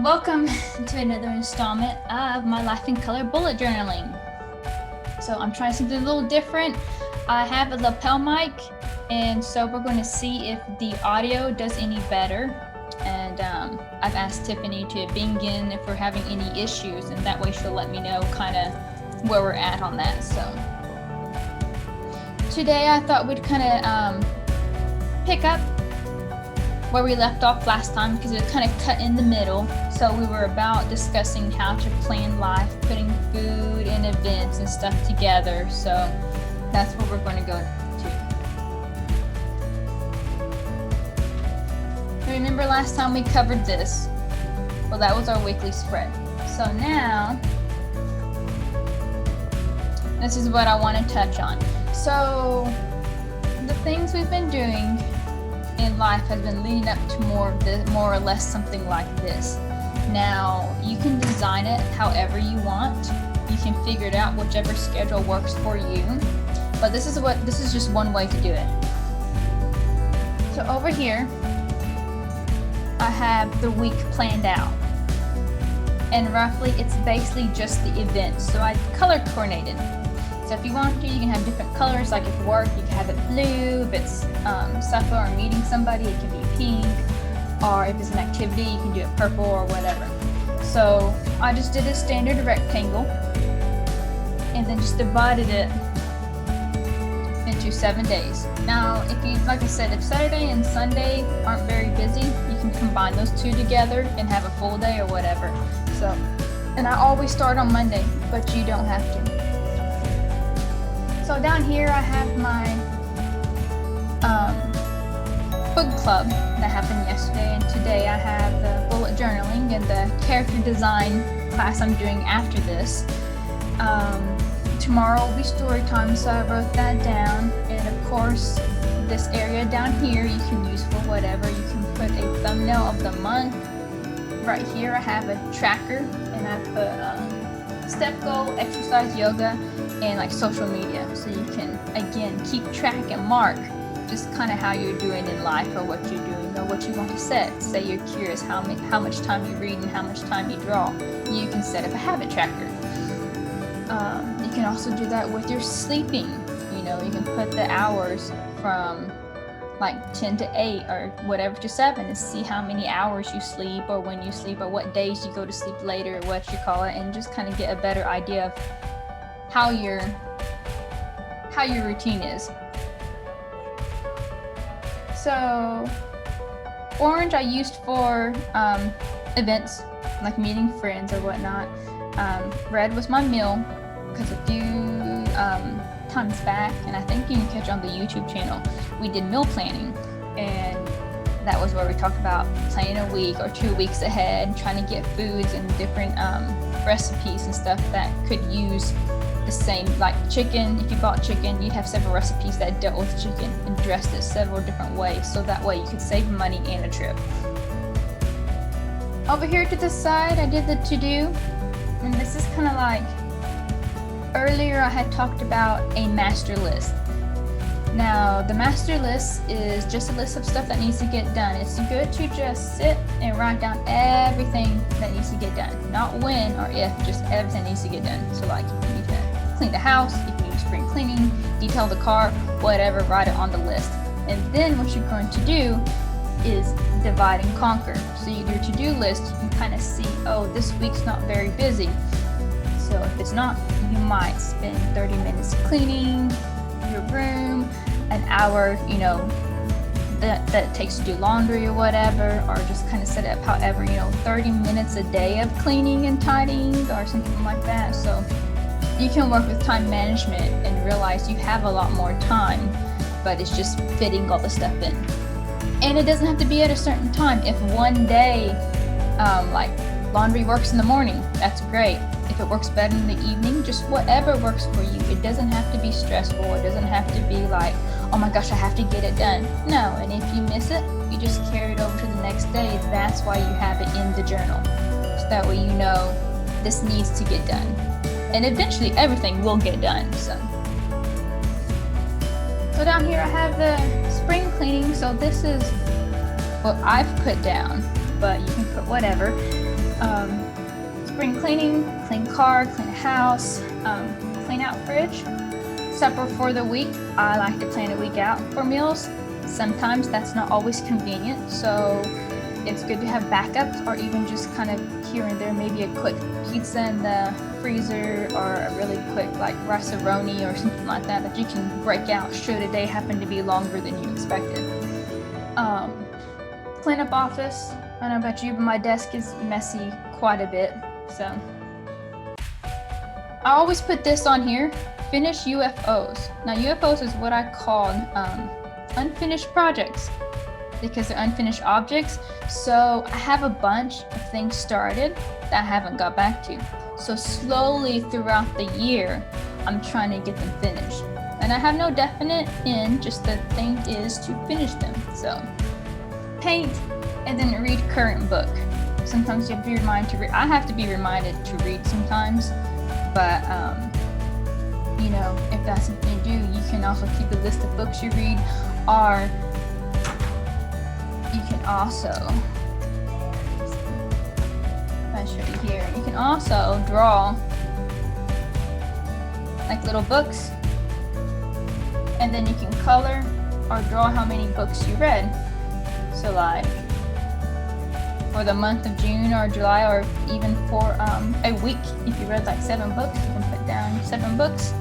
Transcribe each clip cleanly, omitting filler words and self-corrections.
Welcome to another installment of my Life in Color bullet journaling. So I'm trying something a little different. I have a lapel mic, and so we're going to see if the audio does any better. And I've asked Tiffany to bing in if we're having any issues, and that way she'll let me know kind of where we're at on that. So today I thought we'd kind of pick up where we left off last time, because it was kind of cut in the middle. So we were about discussing how to plan life, putting food and events and stuff together. So that's where we're going to go to. Remember last time we covered this? Well, that was our weekly spread. So now, this is what I want to touch on. So the things we've been doing in life has been leading up to more or less something like this. Now you can design it however you want. You can figure it out whichever schedule works for you. But this is just one way to do it. So over here, I have the week planned out, and roughly it's basically just the events. So I color coordinated. So if you want to, you can have different colors. Like if work, you can have it blue. If it's supper or meeting somebody, it can be pink. Or if it's an activity, you can do it purple or whatever. So I just did a standard rectangle and then just divided it into 7 days. Now, if you, like I said, if Saturday and Sunday aren't very busy, you can combine those two together and have a full day or whatever. So, and I always start on Monday, but you don't have to. So down here I have my book club that happened yesterday, and today I have the bullet journaling and the character design class I'm doing after this. Tomorrow will be story time, so I wrote that down. And of course, this area down here you can use for whatever. You can put a thumbnail of the month. Right here I have a tracker, and I put step goal, exercise, yoga, and like social media, so you can again keep track and mark just kind of how you're doing in life, or what you're doing, or what you want to set. Say you're curious how much time you read and how much time you draw. You can set up a habit tracker. You can also do that with your sleeping. You can put the hours from like 10 to 8 or whatever to 7 and see how many hours you sleep, or when you sleep, or what days you go to sleep later, or what you call it, and just kind of get a better idea of how your routine is. So orange I used for events like meeting friends or whatnot. Red was my meal, because a few times back, and I think you can catch on the YouTube channel, we did meal planning, and that was where we talked about planning a week or 2 weeks ahead, trying to get foods and different recipes and stuff that could use the same, like chicken. If you bought chicken, you'd have several recipes that dealt with chicken and dressed it several different ways, so that way you could save money and a trip. Over here to the side, I did the to-do, and this is kind of like, earlier I had talked about a master list. Now, the master list is just a list of stuff that needs to get done. It's good to just sit and write down everything that needs to get done. Not when or if, just everything needs to get done. So like, if you need to clean the house, if you need to spring cleaning, detail the car, whatever, write it on the list. And then what you're going to do is divide and conquer. So your to-do list, you can kind of see, oh, this week's not very busy. So if it's not, you might spend 30 minutes cleaning your room, an hour, that it takes to do laundry or whatever, or just kind of set it up however, 30 minutes a day of cleaning and tidying or something like that. So you can work with time management and realize you have a lot more time, but it's just fitting all the stuff in. And it doesn't have to be at a certain time. If one day, like laundry works in the morning, that's great. If it works better in the evening, just whatever works for you. It doesn't have to be stressful. It doesn't have to be like, oh my gosh, I have to get it done. No, and if you miss it, you just carry it over to the next day. That's why you have it in the journal. So that way you know this needs to get done. And eventually everything will get done. So down here I have the spring cleaning. So this is what I've put down, but you can put whatever. Spring cleaning, clean car, clean house, clean out fridge. Supper for the week, I like to plan a week out for meals. Sometimes that's not always convenient, so it's good to have backups, or even just kind of here and there, maybe a quick pizza in the freezer, or a really quick like rice-a-roni or something like that that you can break out should a day happen to be longer than you expected. Clean up office. I don't know about you, but my desk is messy quite a bit, so I always put this on here: finish UFOs. Now UFOs is what I call unfinished projects, because they're unfinished objects. So I have a bunch of things started that I haven't got back to. So slowly throughout the year, I'm trying to get them finished. And I have no definite end, just the thing is to finish them. So paint, and then read current book. Sometimes you have to be reminded to read. I have to be reminded to read sometimes, but you know, if that's something you do, you can also keep a list of books you read, or you can also, I'll show you here, you can also draw like little books, and then you can color or draw how many books you read. So like for the month of June or July, or even for a week, if you read like 7 books, you can put down 7 books.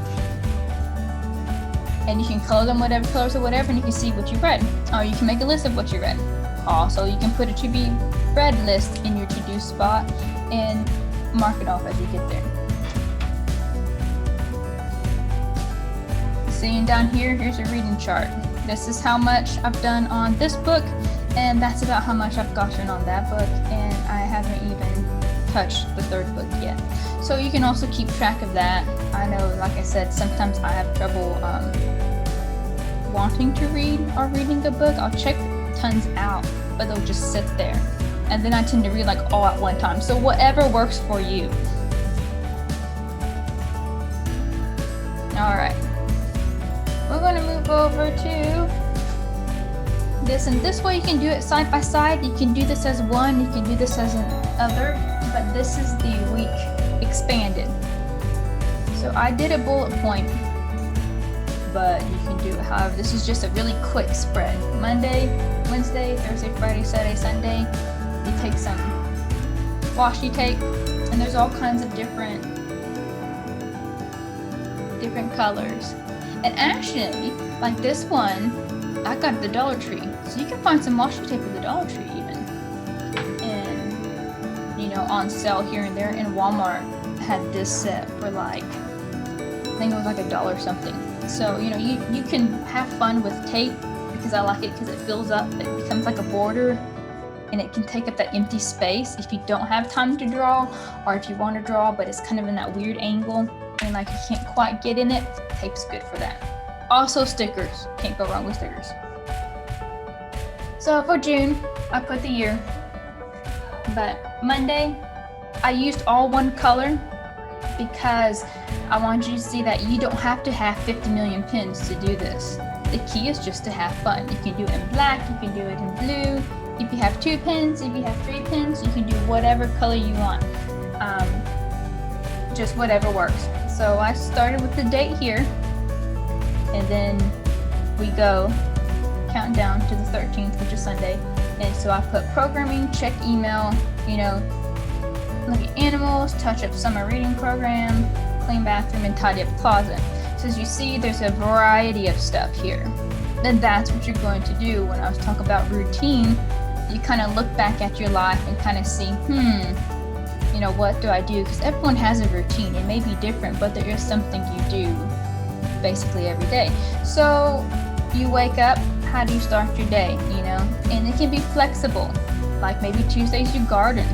And you can color them whatever colors or whatever, and you can see what you read. Or you can make a list of what you read. Also, you can put a to be read list in your to-do spot and mark it off as you get there. Seeing down here, here's a reading chart. This is how much I've done on this book, and that's about how much I've gotten on that book, and I haven't even touched the 3rd book yet. So you can also keep track of that. I know, like I said, sometimes I have trouble wanting to read or reading a book. I'll check tons out, but they'll just sit there. And then I tend to read like all at one time. So whatever works for you. All right. We're going to move over to this, and this way you can do it side by side. You can do this as one, you can do this as another, but this is the week expanded. So I did a bullet point, but you can do it however. This is just a really quick spread. Monday, Wednesday, Thursday, Friday, Saturday, Sunday. You take some washi tape, and there's all kinds of different colors. And actually, like this one, I got at the Dollar Tree. So you can find some washi tape at the Dollar Tree even. And, you know, on sale here and there. And Walmart had this set for like, I think it was like $1 something. So, you know, you can have fun with tape, because I like it because it fills up. It becomes like a border, and it can take up that empty space if you don't have time to draw, or if you want to draw but it's kind of in that weird angle and like you can't quite get in it. Tape's good for that. Also stickers, can't go wrong with stickers. So for June, I put the year, but Monday, I used all one color because I want you to see that you don't have to have 50 million pins to do this. The key is just to have fun. You can do it in black, you can do it in blue. If you have 2 pins, if you have 3 pins, you can do whatever color you want. Just whatever works. So I started with the date here, and then we go count down to the 13th, which is Sunday. And so I put programming, check email, you know, look at animals, touch up summer reading program, clean bathroom, and tidy up closet. So as you see, there's a variety of stuff here. Then that's what you're going to do. When I was talking about routine, you kind of look back at your life and kind of see, you know, what do I do? Because everyone has a routine. It may be different, but there is something you do basically every day. So you wake up, how do you start your day, you know? And it can be flexible. Like maybe Tuesdays you garden,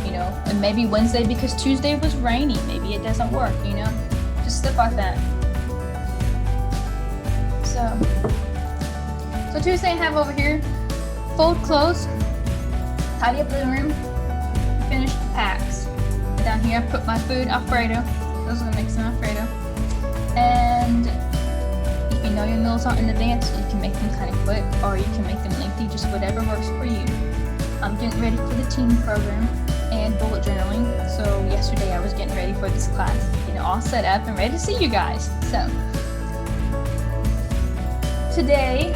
you know, and maybe Wednesday, because Tuesday was rainy, maybe it doesn't work, you know? Just stuff like that. So Tuesday I have over here, fold clothes, tidy up living room, finish packs. Down here I put my food, Alfredo. Those are gonna make some Alfredo. And if you know your meals out in advance, you can make them kind of quick, or you can make them lengthy, just whatever works for you. I'm getting ready for the teen program. and bullet journaling. So yesterday I was getting ready for this class, all set up and ready to see you guys. So today,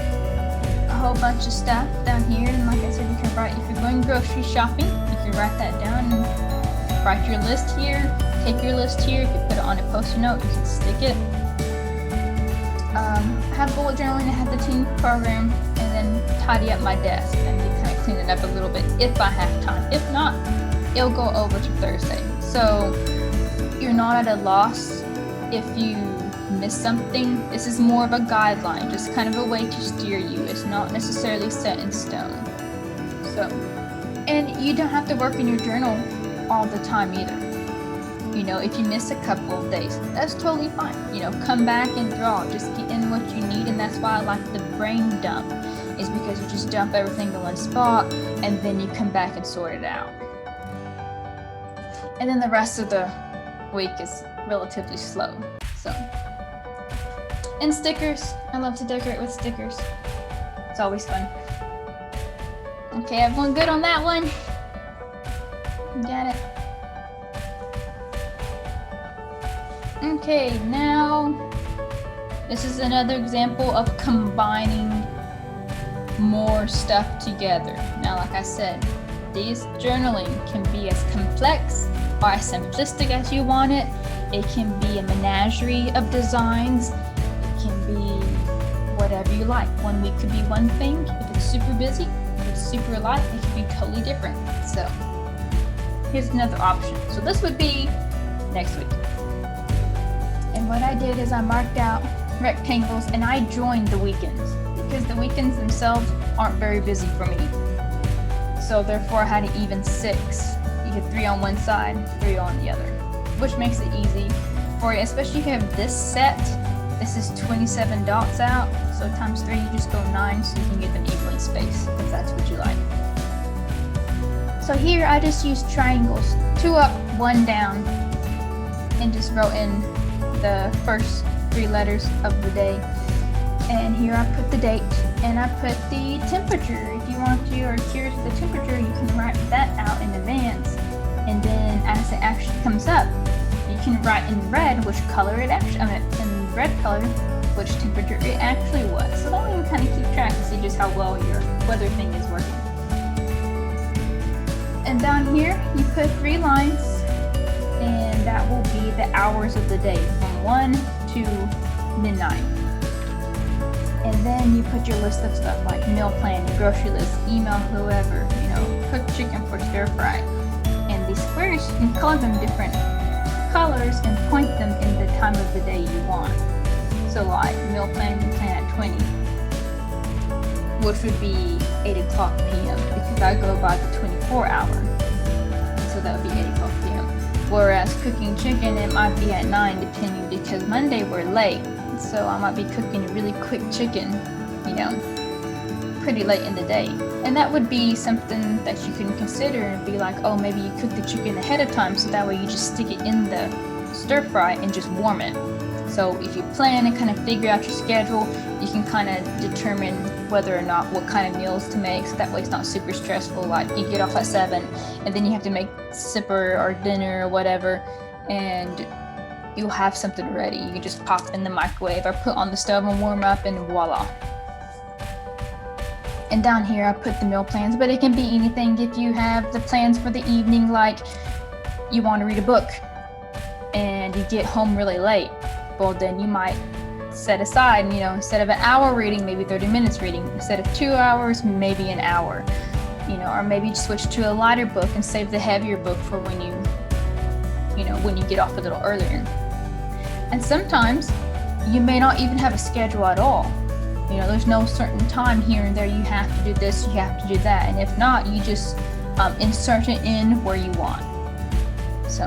a whole bunch of stuff down here, and like I said, you can write, if you're going grocery shopping, you can write that down and write your list here, take your list here. If you put it on a post-it note, you can stick it. I have bullet journaling, I have the teen program, and then tidy up my desk and kind of clean it up a little bit if I have time. If not, it'll go over to Thursday. So you're not at a loss if you miss something. This is more of a guideline, just kind of a way to steer you. It's not necessarily set in stone. So, and you don't have to work in your journal all the time either. If you miss a couple of days, that's totally fine. Come back and draw. Just get in what you need, and that's why I like the brain dump, is because you just dump everything in one spot, and then you come back and sort it out. And then the rest of the week is relatively slow. So, and stickers. I love to decorate with stickers. It's always fun. Okay, everyone good on that one? Got it. Okay, now this is another example of combining more stuff together. Now, like I said, this journaling can be as complex or as simplistic as you want it. It can be a menagerie of designs. It can be whatever you like. 1 week could be one thing. If it's super busy, if it's super light, it could be totally different. So here's another option. So this would be next week. And what I did is I marked out rectangles and I joined the weekends, because the weekends themselves aren't very busy for me. So therefore I had to even 6. You get 3 on one side, 3 on the other, which makes it easy for you, especially if you have this set. This is 27 dots out, so times 3, you just go 9, so you can get them evenly spaced if that's what you like. So here I just used triangles, 2 up, 1 down, and just wrote in the first 3 letters of the day. And here I put the date, and I put the temperature. If you want to, or curious of the temperature, you can write that out in advance. And then as it actually comes up, you can write in red which color it actually, in red color, which temperature it actually was. So that way you can kind of keep track and see just how well your weather thing is working. And down here, you put 3 lines, and that will be the hours of the day from 1 to midnight. And then you put your list of stuff like meal plan, your grocery list, email whoever, cook chicken for stir fry. And these squares, you can color them different colors and point them in the time of the day you want. So like meal plan, you plan at 20, which would be 8 o'clock p.m. because I go by the 24 hour. So that would be 8 o'clock p.m. Whereas cooking chicken, it might be at 9 depending, because Monday we're late. So I might be cooking a really quick chicken, pretty late in the day. And that would be something that you can consider and be like, oh, maybe you cook the chicken ahead of time, so that way you just stick it in the stir fry and just warm it. So if you plan and kind of figure out your schedule, you can kind of determine whether or not what kind of meals to make, so that way it's not super stressful. Like you get off at 7 and then you have to make supper or dinner or whatever, and you'll have something ready. You can just pop in the microwave or put on the stove and warm up, and voila. And down here I put the meal plans, but it can be anything. If you have the plans for the evening, like you want to read a book and you get home really late, well then you might set aside, instead of an hour reading, maybe 30 minutes reading. Instead of 2 hours, maybe an hour, or maybe switch to a lighter book and save the heavier book for when you get off a little earlier. And sometimes you may not even have a schedule at all. There's no certain time here and there you have to do this, you have to do that. And if not, you just insert it in where you want. So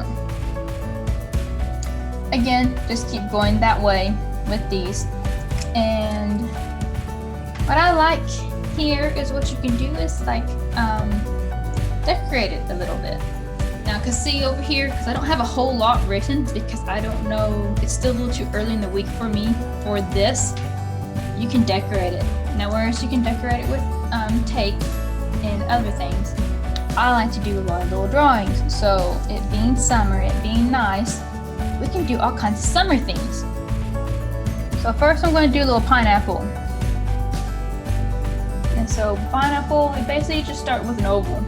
again, just keep going that way with these. And what I like here is what you can do is like decorate it a little bit. Now, cause see over here, cause I don't have a whole lot written because I don't know, it's still a little too early in the week for me for this. You can decorate it. Now, whereas you can decorate it with tape and other things, I like to do a lot of little drawings. So it being summer, it being nice, we can do all kinds of summer things. So first I'm going to do a little pineapple. And so pineapple, we basically just start with an oval.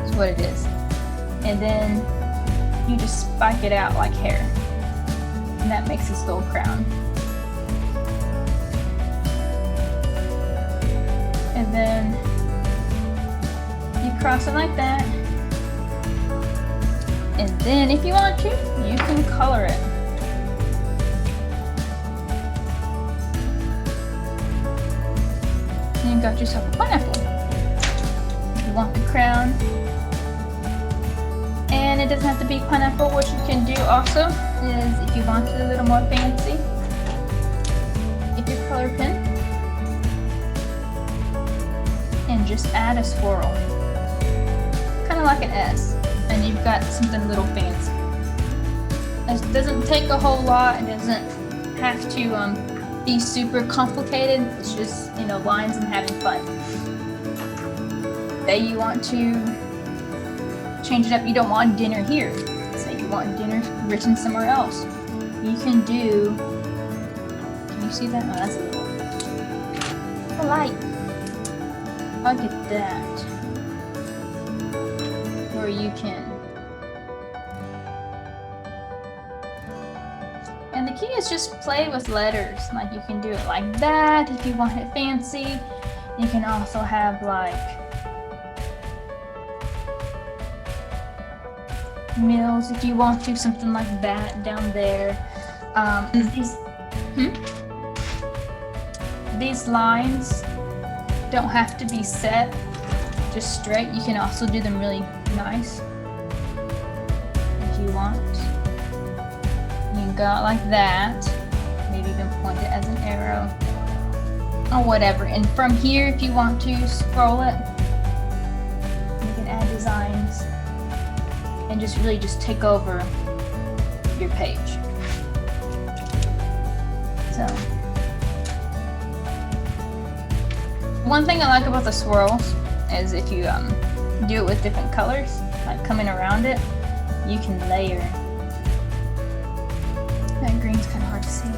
That's what it is. And then you just spike it out like hair. And that makes this little crown. And then you cross it like that. And then if you want to, you can color it. And you got yourself a pineapple. If you want the crown. And it doesn't have to be pineapple. What you can do also is, if you want it a little more fancy, get your color pen and just add a swirl. Kind of like an S. And you've got something a little fancy. It doesn't take a whole lot. It doesn't have to be super complicated. It's just, you know, lines and having fun. Say you want to change it up. You don't want dinner here. Say you want dinner written somewhere else. You can do. Can you see that? Oh, that's a little light. I'll get that. Or you can. And the key is just play with letters. Like you can do it like that if you want it fancy. You can also have like mills if you want to, something like that down there. These lines don't have to be set just straight. You can also do them really nice if you want. You can go out like that. Maybe you can point it as an arrow or whatever. And from here, if you want to scroll it, you can add designs and just really just take over your page. So one thing I like about the swirls is if you do it with different colors, like coming around it, you can layer. That green's kind of hard to see.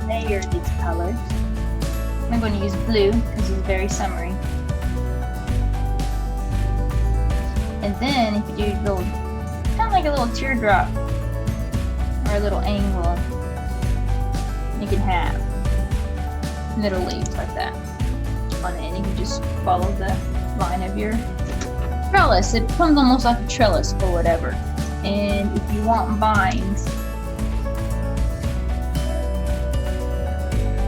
Layer these colors. I'm going to use blue because it's very summery. And then if you do a little, kind of like a little teardrop or a little angle, you can have little leaves like that on it, and you can just follow the line of your trellis. It becomes almost like a trellis or whatever. And if you want vines,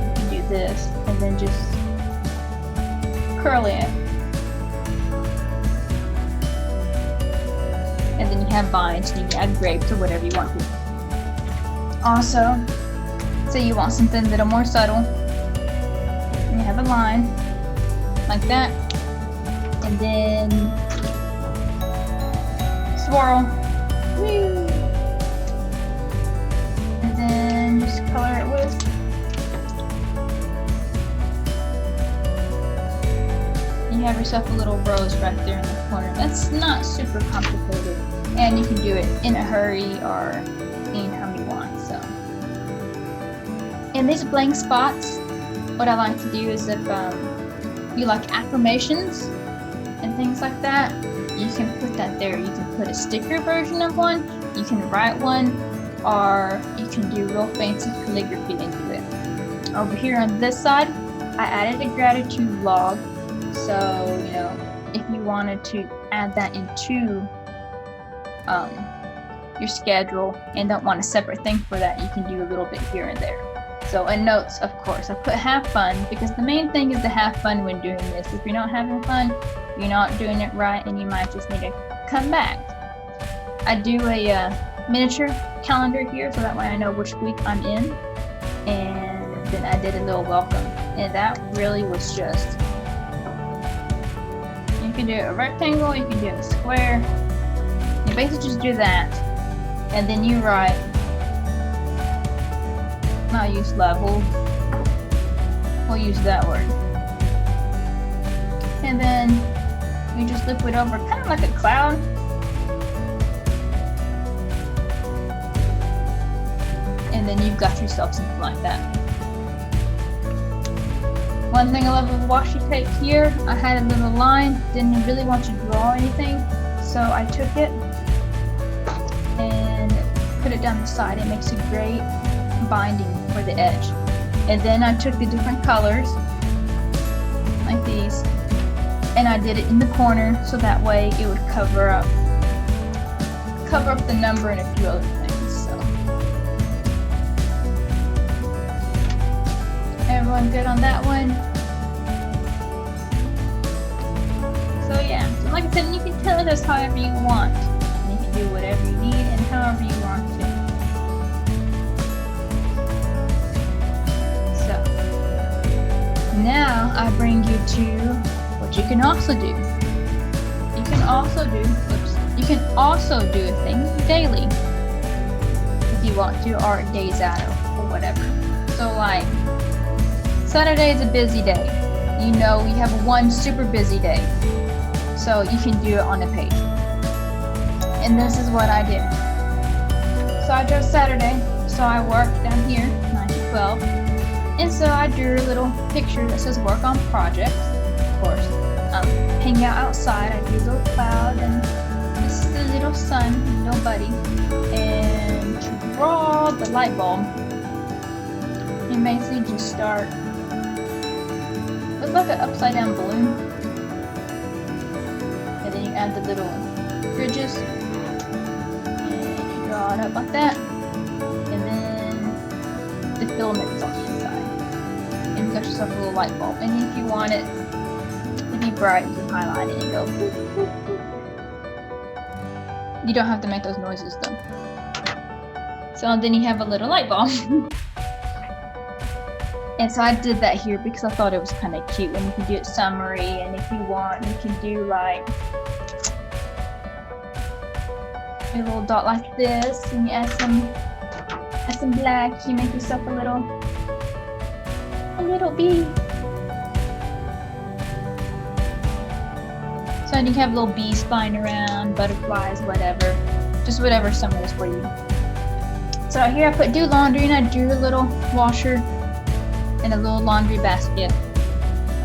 you can do this and then just curl it. And then you have vines, and you can add grapes or whatever you want to. Also, say you want something a little more subtle, and you have a line like that, and then swirl. Woo! And then just color it with. You have yourself a little rose right there in the corner. That's not super complicated, and you can do it in a hurry or anytime you want. So, and these blank spots, what I like to do is if you like affirmations and things like that, you can put that there. You can put a sticker version of one, you can write one, or you can do real fancy calligraphy into it. Over here on this side, I added a gratitude log. So, you know, if you wanted to add that into your schedule and don't want a separate thing for that, you can do a little bit here and there. So, in notes, of course, I put have fun, because the main thing is to have fun when doing this. If you're not having fun, you're not doing it right, and you might just need to come back. I do a miniature calendar here, so that way I know which week I'm in. And then I did a little welcome, and that really was just, you can do a rectangle, you can do a square. You basically just do that, and then you write, I'll use level, we'll use that word. And then you just flip it over, kind of like a cloud. And then you've got yourself something like that. One thing I love with washi tape here, I had a little line, didn't really want to draw anything, so I took it and put it down the side. It makes a great binding for the edge. And then I took the different colors, like these, and I did it in the corner so that way it would cover up the number and a few other things. So everyone good on that one? So yeah, so like I said, you can tell this however you want. And you can do whatever you need and however you want to. So now I bring you to what you can also do. You can also do a thing daily if you want to, or days out or whatever. So like Saturday is a busy day. You know, we have one super busy day. So you can do it on a page. And this is what I did. So I chose Saturday, so I worked down here, 9 to 12. And so I drew a little picture that says work on projects, of course. Hang out outside, I drew a little cloud, and this is the little sun, little buddy. And to draw the light bulb, you basically just start, it's like an upside down balloon. And then you add the little ridges, and you draw it up like that. And then the filament is on the inside. And you got yourself a little light bulb. And if you want it to be bright, you can highlight it and go boop, boop, boop. You don't have to make those noises though. So then you have a little light bulb. And so I did that here because I thought it was kind of cute, and you can do it summary, and if you want, you can do like a little dot like this, and you add some black, you make yourself a little bee. So you have little bees flying around, butterflies, whatever. Just whatever summer is for you. So here I put do laundry, and I drew a little washer and a little laundry basket.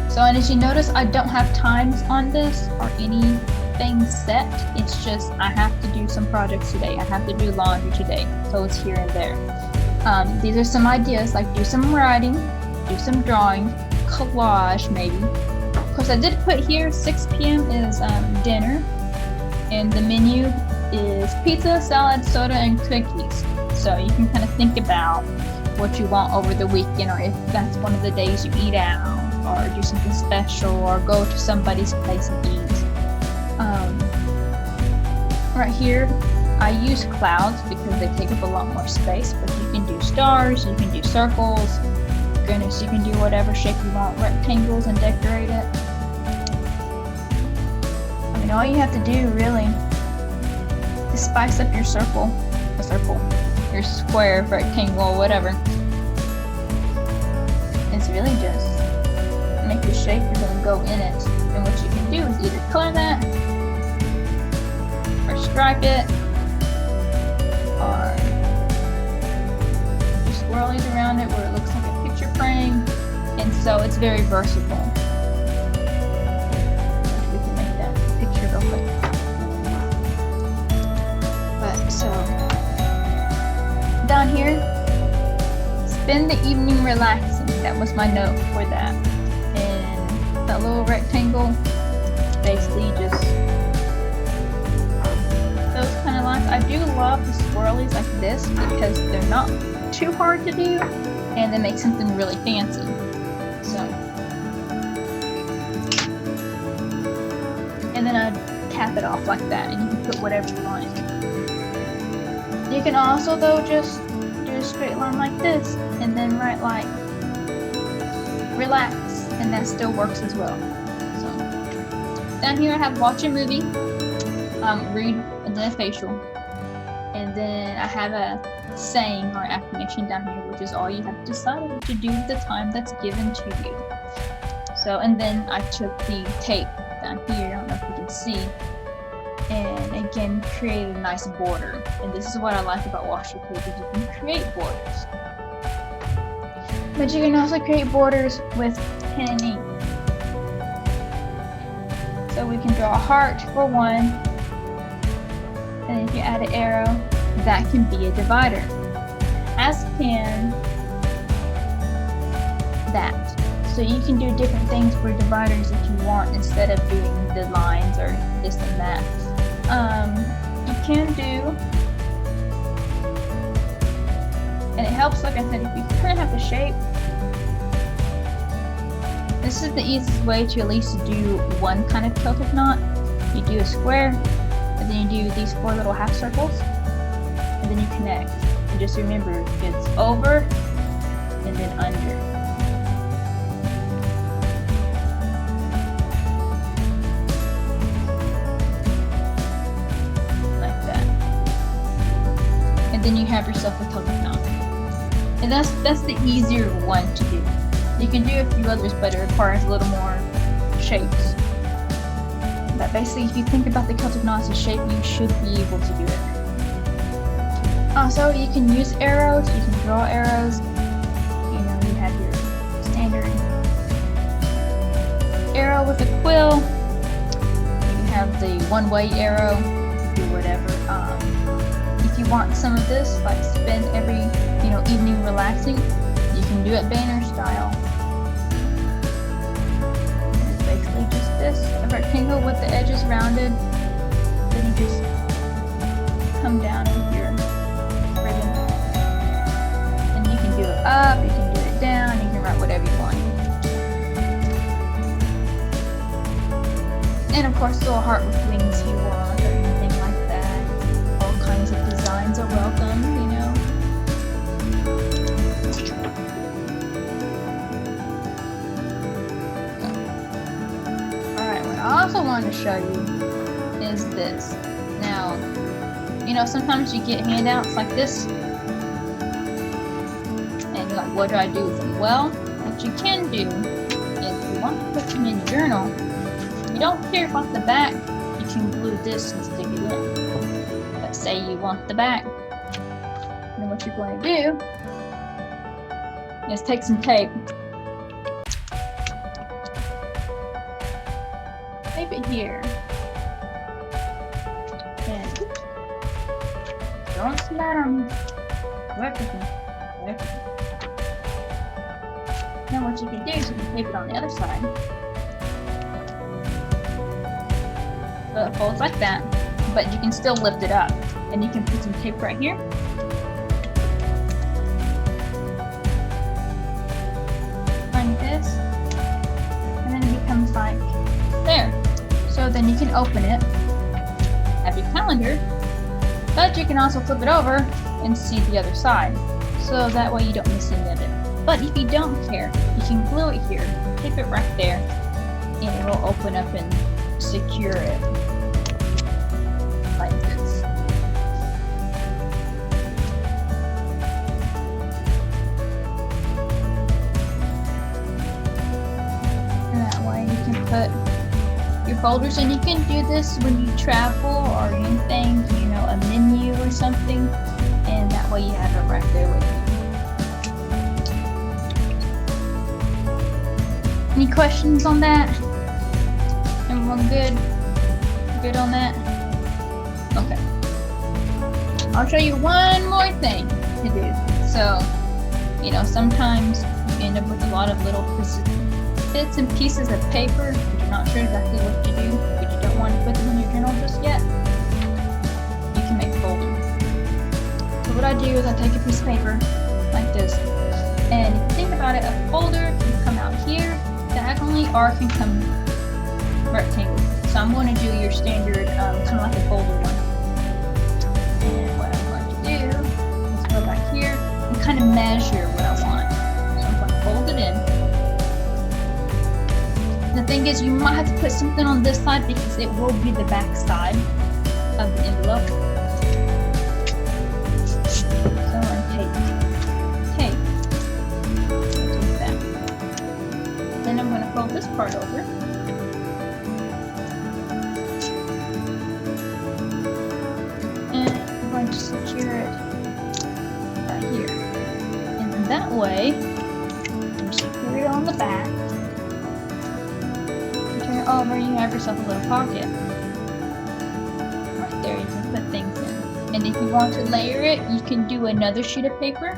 So, and as you notice, I don't have times on this or anything set. It's just I have to do some projects today. I have to do laundry today. So it's here and there. These are some ideas, like do some writing, do some drawing, collage maybe. Of course, I did put here 6 p.m. is dinner, and the menu is pizza, salad, soda, and cookies. So you can kind of think about what you want over the weekend, or if that's one of the days you eat out, or do something special, or go to somebody's place and eat. Right here, I use clouds because they take up a lot more space, but you can do stars, you can do circles, goodness, you can do whatever shape you want, rectangles, and decorate it. I mean, all you have to do really to spice up your circle, your square, rectangle, whatever, it's really just make the shape you're going to go in it. And what you can do is either color that, or stripe it, or do swirlies around it where it looks like a picture frame. And so it's very versatile. We can make that picture real quick. But so down here, spend the evening relaxing. That was my note for that. And that little rectangle, basically just those kind of lines. I do love the swirlies like this because they're not too hard to do, and they make something really fancy. So, and then I cap it off like that, and you can put whatever you want. You can also, though, just do a straight line like this, and then write like relax, and that still works as well. So down here I have watch a movie, read, and then a facial, and then I have a saying or affirmation down here, which is all you have to decide to do with the time that's given to you. So, and then I took the tape down here, I don't know if you can see, and again created a nice border. And this is what I like about washi tape, is you can create borders. But you can also create borders with pen and ink. So we can draw a heart for one, and if you add an arrow, that can be a divider, as can that. So you can do different things for dividers if you want, instead of doing the lines or this and that. You can do, and it helps, like I said, if you kind of have the shape. This is the easiest way to at least do one kind of Celtic knot. You do a square, and then you do these 4 little half circles, and then you connect. And just remember, it's over and then under. Like that. And then you have yourself a Celtic knot. And that's the easier one to do. You can do a few others, but it requires a little more shapes. But basically, if you think about the Celtic knot as a shape, you should be able to do it. Also, you can use arrows, you can draw arrows. You know, you have your standard arrow with a quill. You have the one-way arrow, do whatever. If you want some of this, like spend every, evening relaxing, you can do it banner style. It's basically just this, a rectangle with the edges rounded. Then you just come down with your ribbon. And you can do it up, you can do it down, you can write whatever you want. And of course, a little heart with wings if you want, or anything like that. All kinds of designs are welcome, I also want to show you is this. Now, sometimes you get handouts like this, and you're like, what do I do with them? Well, what you can do is, if you want to put them in your journal, you don't tear off the back, you can glue this and stick it in. But say you want the back, then what you're going to do is take some tape, tape it here, and don't splatter on everything. Now what you can do is you can tape it on the other side, so it folds like that, but you can still lift it up, and you can put some tape right here. Like this, and then it becomes like there. So then you can open it, have your calendar, but you can also flip it over and see the other side. So that way you don't miss any of it. But if you don't care, you can glue it here, tape it right there, and it will open up and secure it like this. And that way you can put your folders, and you can do this when you travel or anything, a menu or something, and that way you have it right there with you. Any questions on that? Everyone good? Good on that? Okay. I'll show you one more thing to do. So, sometimes you end up with a lot of little bits and pieces of paper, but you're not sure exactly what to do, but you don't want to put them in your journal just yet. You can make folders. So what I do is I take a piece of paper like this, and if you think about it, a folder can come out here diagonally, or it can come rectangle. So I'm going to do your standard, kind of like a folder one. And what I'm going to do is go back here and kind of measure what I want. So I'm going to fold it in. The thing is, you might have to put something on this side because it will be the back side of the envelope. So I'm going to take that. Then I'm going to fold this part over. And I'm going to secure it right here. And then that way, you secure it on the back. Turn it over, you have yourself a little pocket. Right there, you can put things in. And if you want to layer it, you can do another sheet of paper.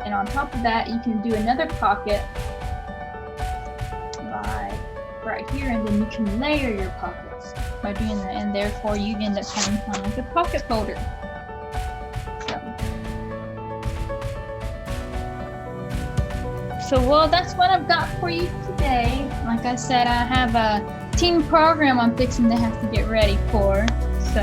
And on top of that, you can do another pocket like right here, and then you can layer your pockets by doing that, and therefore you end up having kind of like a pocket folder. So well, that's what I've got for you today. Like I said, I have a team program I'm fixing to have to get ready for. So